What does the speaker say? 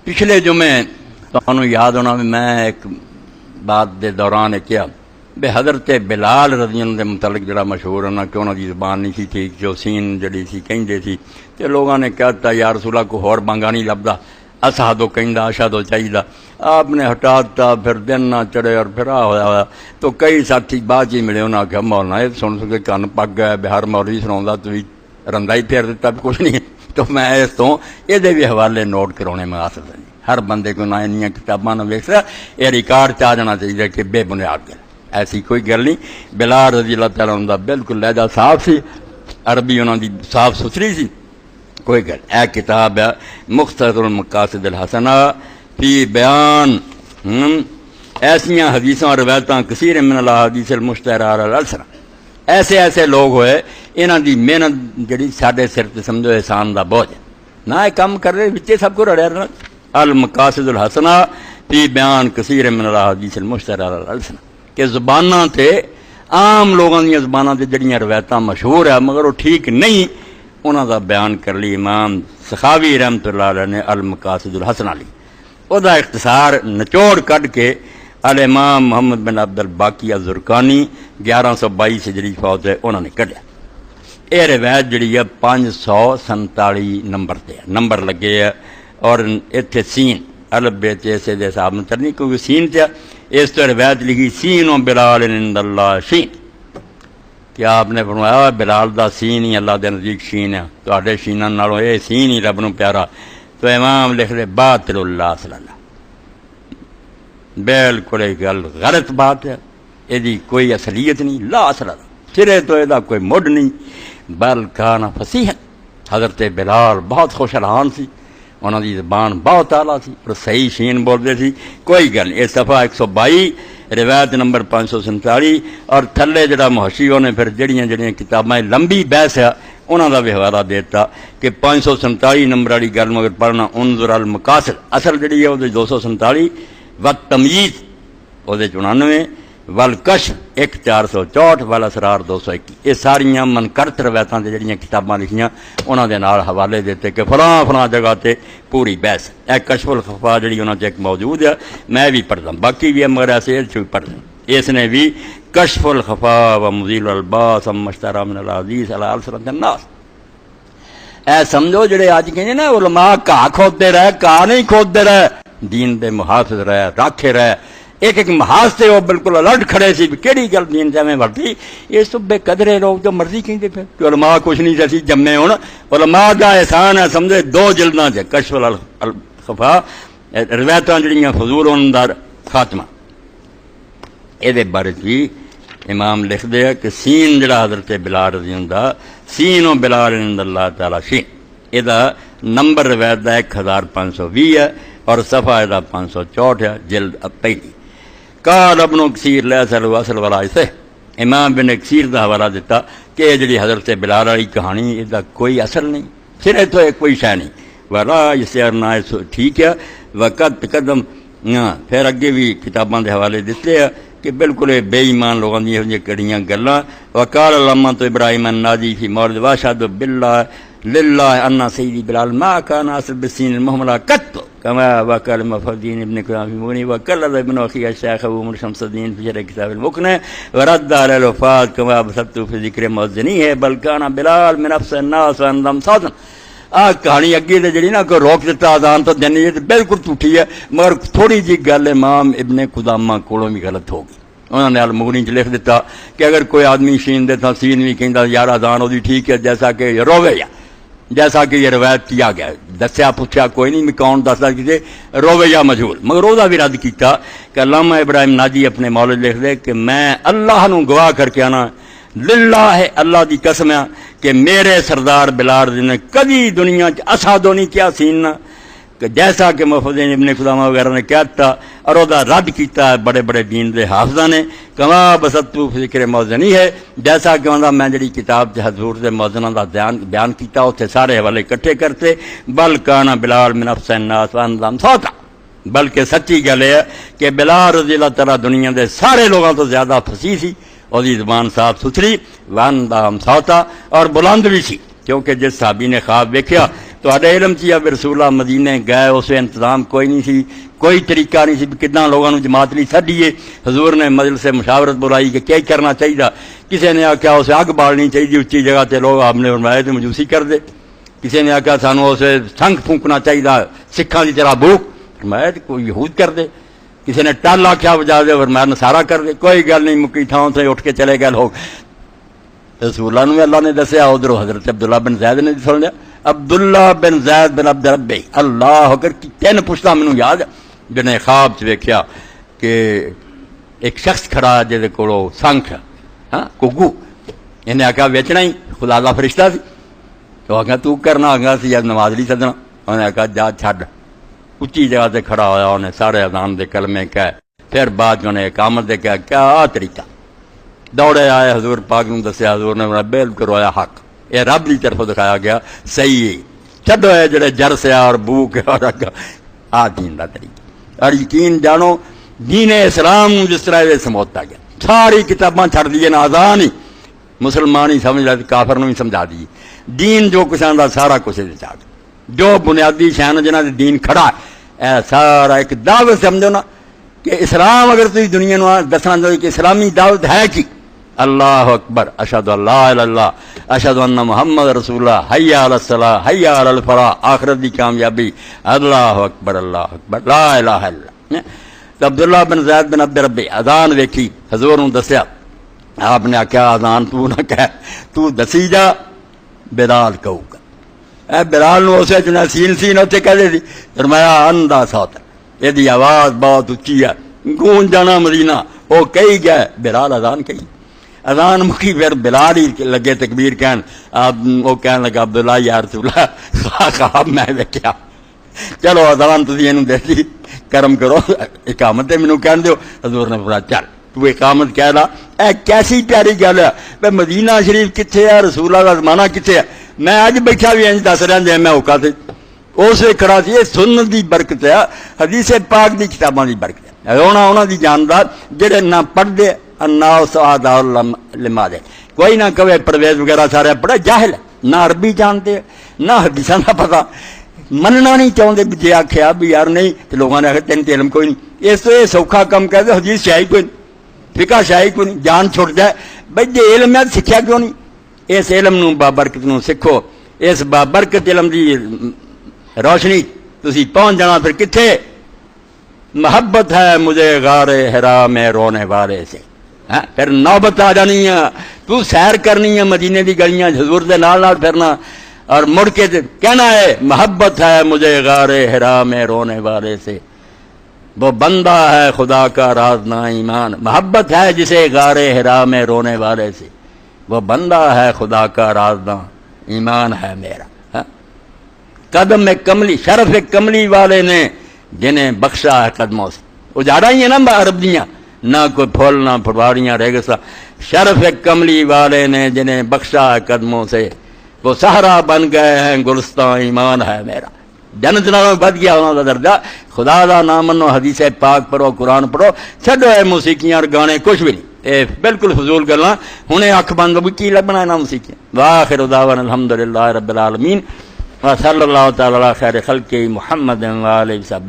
پچھلے جمعے تمہیں یاد ہونا میں ایک بات دے دوران کیا بے حضرت بلال رضی اللہ عنہ دے متعلق جڑا مشہور ہونا کہ انہوں دی زبان نہیں سی ٹھیک جو سین جڑی سی کہیں سی تے لوگوں نے کہتا یا رسول اللہ کو ہور بانگا نہیں لبدا اسہدو کہندا اشہدو چاہیدا آپ نے ہٹاتا پھر دن نہ چڑھے اور پھر ہوا تو کئی ساتھی بعد ہی ملے انہوں نے کہا مولانا یہ سن سکے کن پک گیا بہار مولوی سناؤں تو بھی رندا ہی پھیر دیتا بھی کچھ نہیں تو میں اس تو یہ بھی حوالے نوٹ کرانے میں آ سکتا نہیں ہر بندے کو نہ انیاں کتاباں نہ ویکھ رہا یہ ریکارڈ چ آ جانا چاہیے کہ بے بنیاد گل ایسی کوئی گل نہیں بلال رضی اللہ تعالیٰ عنہ دا بالکل لہجہ صاف سی عربی انہوں دی صاف ستھری سی کوئی گل اے کتاب ہے مختصر المقاصد الحسنہ فی بیان ایسیاں حدیثاں اور روایتاں کثیر من الاحادیث المشتہرہ علی الالسنہ ایسے ایسے لوگ ہوئے انہاں دی محنت جڑی ساڈے سر تے سمجھو احسان دا بوجھ ہے نہ یہ کام کر رہے بچے سب کو رڑیا رہنا المقاصد الحسنہ فی بیان کثیر من الاحادیث المشتہرہ علی الالسنہ کہ زباناں تے عام لوگوں دی زباناں تے جڑیاں روایتاں مشہور ہے مگر وہ ٹھیک نہیں انہاں دا بیان کر لی امام سخاوی رحمۃ اللہ علیہ نے المقاصد الحسنہ لی او دا اختصار نچوڑ کڈ کے الامام محمد بن عبد الباقی الزرقانی 1122 ہجری فوت ہے انہوں نے کڈیا یہ روایت جڑی ہے 547 نمبر تے نمبر لگے ہے اور اتنے سین الف بے ایسے دے حساب میں چلنی کیونکہ سین تے اس تو روایت لکھی سین و بلال عند اللہ شین کیا آپ نے فرمایا بلال دا سین ہی اللہ دے نزدیک شین ہے تواڈے شیناں نالوں اے سین ہی رب نوں پیارا تو امام لکھ دے باطل اللہ صلی اللہ بالکل ایک گل غلط بات ہے یہ کوئی اصلیت نہیں لا اصل سرے تو یہ کوئی مڈ نہیں بل کان فصیح حضرت بلال بہت خوش رحان سی انہوں دی زبان بہت اعلیٰ سی اور صحیح شین بولتے سی کوئی گل یہ صفحہ 122 روایت نمبر 547 اور تھلے جڑا محشیوں نے پھر جڑیاں کتابیں لمبی بحث ہے انہوں کا بھی حوالہ دیتا کہ 547 نمبر والی گل مگر پڑھنا انظر المقاصد اصل جڑی ہے وہ 247 والتمییز وہ 99 والکشف 1464 والاسرار 221 یہ ساریاں منکرت روایتاں تے جڑیاں کتاباں لکھیاں انہاں دے نال حوالے دیتے کہ فلاں فلاں جگہ تے پوری بحث اے کشف الخفا جڑی انہاں تے ایک موجود ہے میں بھی پڑھدا باقی بھی مگر ایسے چ پڑھدا اس نے بھی کشف الخفا و مزیل الباس مشترى من الحدیث علی السنۃ الناس اے سمجھو جڑے اج کہندے نا علماء گھا کھودتے رہے گھا نہیں کھودتے رہے دین دے محافظ رہے راکھے رہے ایک ایک محاذ سے وہ بالکل الرٹ کھڑے سی کیڑی گل دین سے میں ورتی یہ سب بے قدرے لوگ جو مرضی کہندے پھر کہ علماء کچھ نہیں جیسی جمے ہون علماء دا احسان ہے سمجھے 2 جلداں چ کشف الخفا روایتاں جڑیاں فضول ہون دا خاتمہ یہ بارے بھی امام لکھ دے کہ سین جڑا حضرت بلال رضی اللہ عنہ سین و بلال عند اللہ تعالی شین یہ نمبر روایت دا 1520 ہے اور صفحہ دا 564 ہے جلد پہلی قال ابن کثیر لیس الاصل ولا اسے امام بن کثیر دا حوالہ دیتا کہ یہ جڑی حضرت بلال والی کہانی اس دا کوئی اثر نہیں سرے تو ایک کوئی شے نہیں ولا اسے نہ ٹھیک ہے وقت قدم پھر اگے بھی کتاباں دے حوالے دیتے ہیں کہ بالکل بے ایمان لوگوں دی یہ کڑیاں گلاں وقال علامہ تو ابراہیم الناجی فی مورد واشهد باللہ للہ ان سیدی بلال ما كان اصل بالسین المهملہ قط كما وقال مفردین ابن قیامونی وقلد ابن اخی الشیخ ابو عمر شمس الدین فی شرح کتاب المقنع ورد علی الوفات كما بسطت فی ذکر موزنی ہے بل كان بلال من افس الناس وانضم سازن کہانی اگے تے جڑی نا کو روک دیتا اذان تو دینی یہ بالکل جھوٹی ہے مگر تھوڑی جی گل امام ابن قدامہ کولوں بھی غلط ہوگی انہوں نے المغنی چ لکھ دیتا کہ اگر کوئی آدمی شین دے تھا سین بھی کہندا یار اذان وہ ٹھیک ہے جیسا کہ روے یا جیسا کہ یہ روایت کیا گیا دسیا پوچھا کوئی نہیں میں کون دسدا کسی روے یا مجہول مگر وہ بھی رد کیتا کہ علامہ ابراہیم ناجی اپنے مولد لکھ دے کہ میں اللہ نو گواہ کر کے آنا للہ ہے اللہ دی قسم ہے کہ میرے سردار بلال نے کبھی دنیا اسادو نہیں کیا سین کہ جیسا کہ محفوظین ابن قدامہ وغیرہ نے کیا تھا اور وہ رد کیتا ہے بڑے بڑے دین دے حافظہ نے کما بسطو فی ذکر موزنی ہے جیسا کہ انہوں میں جڑی کتاب سے حضور سے موزنہ دا بیان کیتا اسے سارے حوالے اکٹھے کرتے بل کانا بلال من افس الناس وانضم سوتا بلکہ سچی گل ہے کہ بلال رضی اللہ تعالیٰ دنیا دے سارے لوگوں تو زیادہ فصیح سی اور زبان صاف ستھری وانضم سوتا اور بلند بھی سی کیونکہ جس صحابی نے خواب دیکھا تو تواڈے علم چ اب رسول اللہ مدینے گئے، اس انتظام کوئی نہیں سی، کوئی طریقہ نہیں سی کتنا لوگوں نے جماعت لی سڈیے۔ حضور نے مجلس سے مشاورت بلائی کہ کیا کرنا چاہیے، کسی نے آخیا اسے اگ بالنی چاہیے اچھی جگہ تے، لوگ آپ نے فرمایا تو مجوسی کر دے۔ کسی نے آخیا سانو اسے سنگ پھونکنا چاہیے سکھاں کی طرح بوک، فرمایا تو کوئی یہود کر دے۔ کسی نے ٹل آخیا بجا دے، فرمایا نصارا کر دے۔ کوئی گل نہیں، مکی تھاؤں سے اٹھ کے چلے گئے لوگ۔ رسول اللہ نے اللہ نے دسیا، ادھر حضرت عبداللہ بن زید نے سن لیا، عبداللہ بن زید بن عبد ربی اللہ اکبر کی تین پوچھتا مینوں یاد جنہیں خواب چ ویکھیا کہ ایک شخص کھڑا جہدے کولو سنکھ کگو، انہیں آخیا ویچنا ہی، خدا دا فرشتہ سی، تو آخیا تو کرنا، آگا سی یا نماز نہیں سدنا، انہیں آخیا جا چھڈ۔ اچھی جگہ تے کھڑا ہوا، انہیں سارے اذان دے کلمے کہے، پھر بعد انہیں اقامت دے کہا کیا طریقہ، دوڑے آئے حضور پاک نے دسیا، حضور نے بالکل رویا حق، یہ رب کی طرف دکھایا گیا صحیح ہے، چھڈو ہے جڑے جر سے اور بو کے اور آ دین دا طریقہ۔ اور یقین جانو دین اسلام جس طرح یہ سمجھتا گیا، ساری کتاباں چھڑ دیے نا، آزان ہی مسلمان ہی سمجھ رہے، کافر نے بھی سمجھا دیے دین جو کچھ آندا سارا کچھ چاہ جو بنیادی شان جنہ دے دین کھڑا ہے، اے سارا ایک دعوت سمجھو نا کہ اسلام اگر تھی دنیا نو دسنا چاہیے کہ اسلامی دعوت ہے کی، اللہ اکبر، اشہد ان لا الہ الا اللہ، اشہد ان محمد رسول اللہ، حی علی الصلاۃ، حی علی الفلاح، آخرت دی کامیابی، اللہ اکبر اللہ اکبر لا الہ الا اللہ۔ تو عبداللہ بن زید بن عبد ربی اذان ویکھی، حضور نے دسیا، آپ نے آخیا اذان تو نہ کہہ، تو دسی جا، بلال کہو گا۔ اے بلال نو اسے چنا سین اتنے کہتے تھی، فرمایا اندا سوت، یہ آواز بہت اچھی ہے، گونج جانا مدینہ، وہ کہی گیا بلال اذان کہی، اذان مکی، پھر بلال ہی لگے تکبیر کہن، وہ کہنے لگا عبداللہ یا رسول اللہ خواب میں دیکھا، چلو اذان تسی اینوں دیتی کرم کرو، اقامت مینوں کہن دیو۔ حضور نے فرمایا چل تو اقامت کہہ لا، اے کیسی پیاری گل ہے، بے مدینہ شریف کتنے ہے، رسول اللہ کا زمانہ کتنے ہے، میں اج بیٹھا بھی انج دس رہا جی میں اوقات اس وقت کھڑا سی۔ یہ سنت دی برکت ہے، حدیث پاک دی کتاباں دی برکت ہے، انہاں دی جاندار جڑے نہ پڑھدے الناس اعداء لما دے، کوئی نہ کہے پرویز وغیرہ سارے پڑھے، جاہل نہ عربی جانتے نہ حدیثاں دا پتہ، مننا نہیں چاہتے، جی آخیا بھی یار نہیں تو لوگوں نے آخر تین تے علم کوئی نہیں، اس تو یہ سوکھا کم کہہ دے حدیث شاہی کوئی نہیں، فقہ شاہی کوئی نہیں، جان چھوڑ جائے بھائی جی علم ہے سیکھیا کیوں نہیں؟ اس علم نو بابرکت نو سیکھو، اس بابرکت علم دی روشنی تسی پہنچ جانا، پھر کتنے محبت ہے مجھے غار حرا میں رونے والے سے، پھر نوبت آ جانی ہے، تو سیر کرنی ہے مدینے دی گلیاں حضور دے نال نال پھرنا، اور مڑ کے کہنا ہے محبت ہے مجھے غار حرا میں رونے والے سے، وہ بندہ ہے خدا کا راز نا ایمان، محبت ہے جسے غار حرا میں رونے والے سے، وہ بندہ ہے خدا کا راز نا ایمان ہے میرا۔ قدم میں کملی، شرف کملی والے نے جنہیں بخشا ہے قدموں سے، اجاڑا ہی ہے نا عرب دیاں، نہ کوئی پھول نہ پھڑواڑیاں ریگستان، شرف کملی والے نے جنہیں بخشا ہے قدموں سے، وہ سہارا بن گئے ہیں گلستان ایمان ہے میرا۔ جنت نالوں بد گیا انہوں کا درجہ، خدا دا نام منو، حدیث پاک پڑھو، قرآن پڑھو، چھڈو اے موسیقیاں اور گانے کچھ بھی نہیں، اے بالکل فضول گلاں، ہنے اکھ بند بھی کی لبنا انہاں موسیقیاں۔ واخر دعوانا الحمدللہ رب العالمین، وصلی اللہ تعالی علی خیر خلقہ محمد و آلہ وصحبہ۔